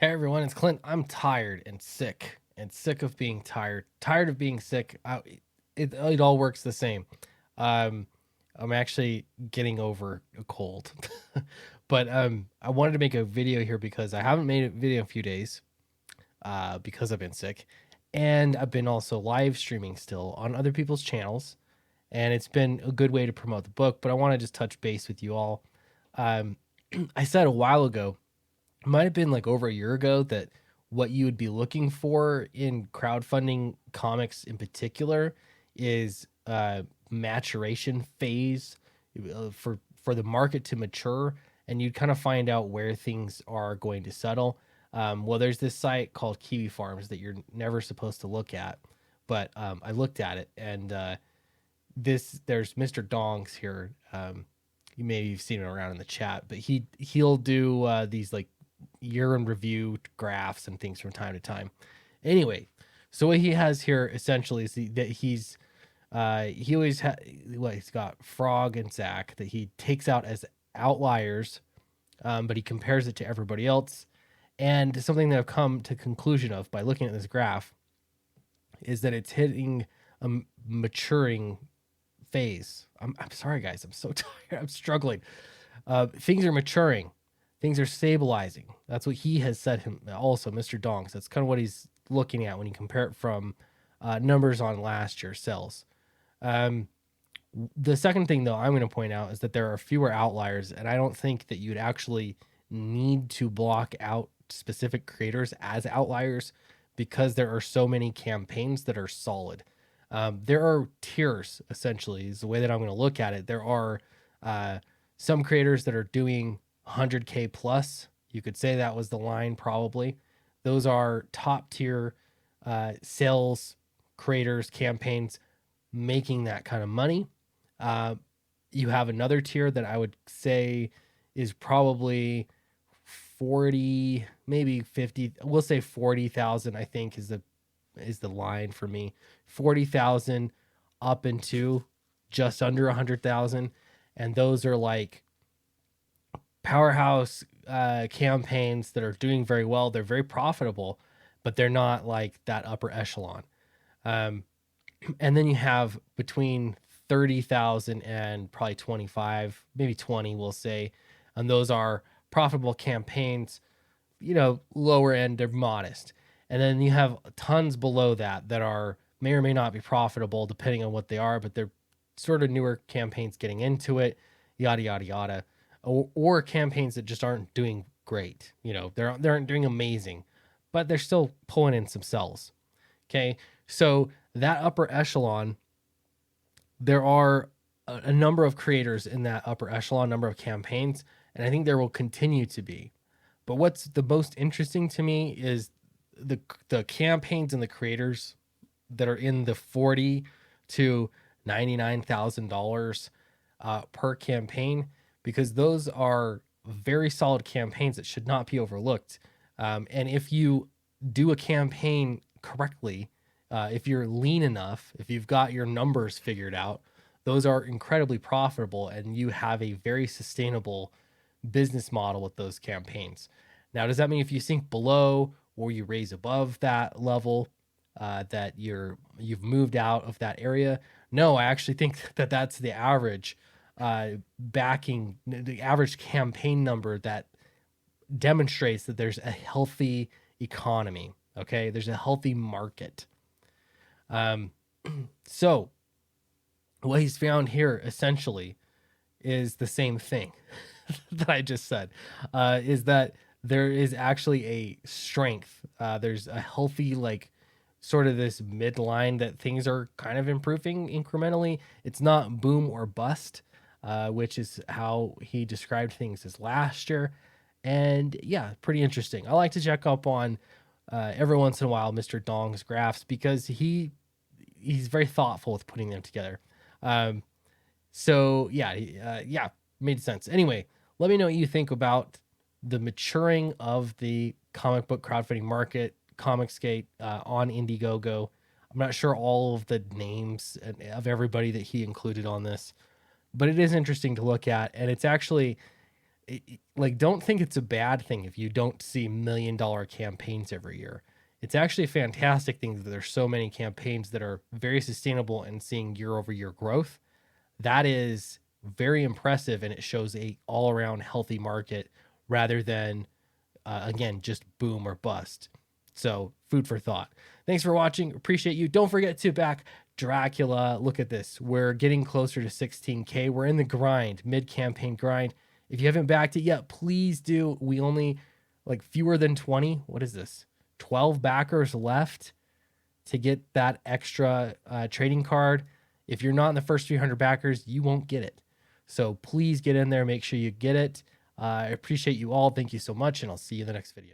Hey everyone, it's Clint. I'm tired and sick of being tired. Tired of being sick. It all works the same. Um, I'm actually getting over a cold, but I wanted to make a video here because I haven't made a video in a few days. Because I've been sick, and I've been also live streaming still on other people's channels, and it's been a good way to promote the book. But I want to just touch base with you all. Um, I said a while ago, it might have been like over a year ago, that what you would be looking for in crowdfunding comics in particular is maturation phase, for the market to mature, and you'd kind of find out where things are going to settle. Well, there's this site called Kiwi Farms that you're never supposed to look at, but I looked at it, and there's Mr. Dongs here. You maybe have seen it around in the chat, but he'll do these like year in review graphs and things from time to time. Anyway, so what he has here essentially is that he always he's got Frog and Zach that he takes out as outliers, but he compares it to everybody else. And something that I've come to conclusion of by looking at this graph is that it's hitting a maturing phase. I'm sorry, guys. I'm so tired. I'm struggling. Things are maturing. Things are stabilizing. That's what he has said him also, Mr. Donks. That's kind of what he's looking at when you compare it from numbers on last year's sales. The second thing, though, I'm going to point out is that there are fewer outliers, and I don't think that you'd actually need to block out specific creators as outliers because there are so many campaigns that are solid. There are tiers, essentially, is the way that I'm going to look at it. There are some creators that are doing 100K plus. You could say that was the line, probably. Those are top tier sales creators, campaigns making that kind of money. You have another tier that I would say is probably 40, maybe 50. We'll say 40,000. I think is the line for me. 40,000 up into just under 100,000, and those are like powerhouse campaigns that are doing very well. They're very profitable, but they're not like that upper echelon. And then you have between 30,000 and probably 25, maybe 20, we'll say. And those are profitable campaigns, lower end, they're modest. And then you have tons below that are may or may not be profitable depending on what they are, but they're sort of newer campaigns getting into it, yada, yada, yada. Or campaigns that just aren't doing great. They aren't doing amazing, but they're still pulling in some sales. Okay. So that upper echelon, there are a number of creators in that upper echelon, number of campaigns, and I think there will continue to be. But what's the most interesting to me is the campaigns and the creators that are in the $40,000 to $99,000 per campaign, because those are very solid campaigns that should not be overlooked. And if you do a campaign correctly, if you're lean enough, if you've got your numbers figured out, those are incredibly profitable, and you have a very sustainable business model with those campaigns. Now, does that mean if you sink below or you raise above that level, that you've moved out of that area? No, I actually think that that's the average backing, the average campaign number that demonstrates that there's a healthy economy. Okay, there's a healthy market. So what he's found here essentially is the same thing that I just said, is that there is actually a strength. There's a healthy, like, sort of this midline that things are kind of improving incrementally. It's not boom or bust, which is how he described things as last year. And yeah, pretty interesting. I like to check up on every once in a while Mr. Dong's graphs because he's very thoughtful with putting them together. So yeah, made sense. Anyway, let me know what you think about the maturing of the comic book crowdfunding market, Comicsgate, on Indiegogo. I'm not sure all of the names of everybody that he included on this, but it is interesting to look at, and it's actually like, don't think it's a bad thing if you don't see $1 million campaigns every year. It's actually a fantastic thing that there's so many campaigns that are very sustainable and seeing year over year growth. That is very impressive, and it shows a all around healthy market rather than again, just boom or bust. So, food for thought. Thanks for watching. Appreciate you. Don't forget to back Dracula. Look at this. We're getting closer to 16K. We're in the grind, mid campaign grind. If you haven't backed it yet, please do. We only like fewer than 20. What is this? 12 backers left to get that extra trading card. If you're not in the first 300 backers, you won't get it. So please get in there. Make sure you get it. I appreciate you all. Thank you so much, and I'll see you in the next video.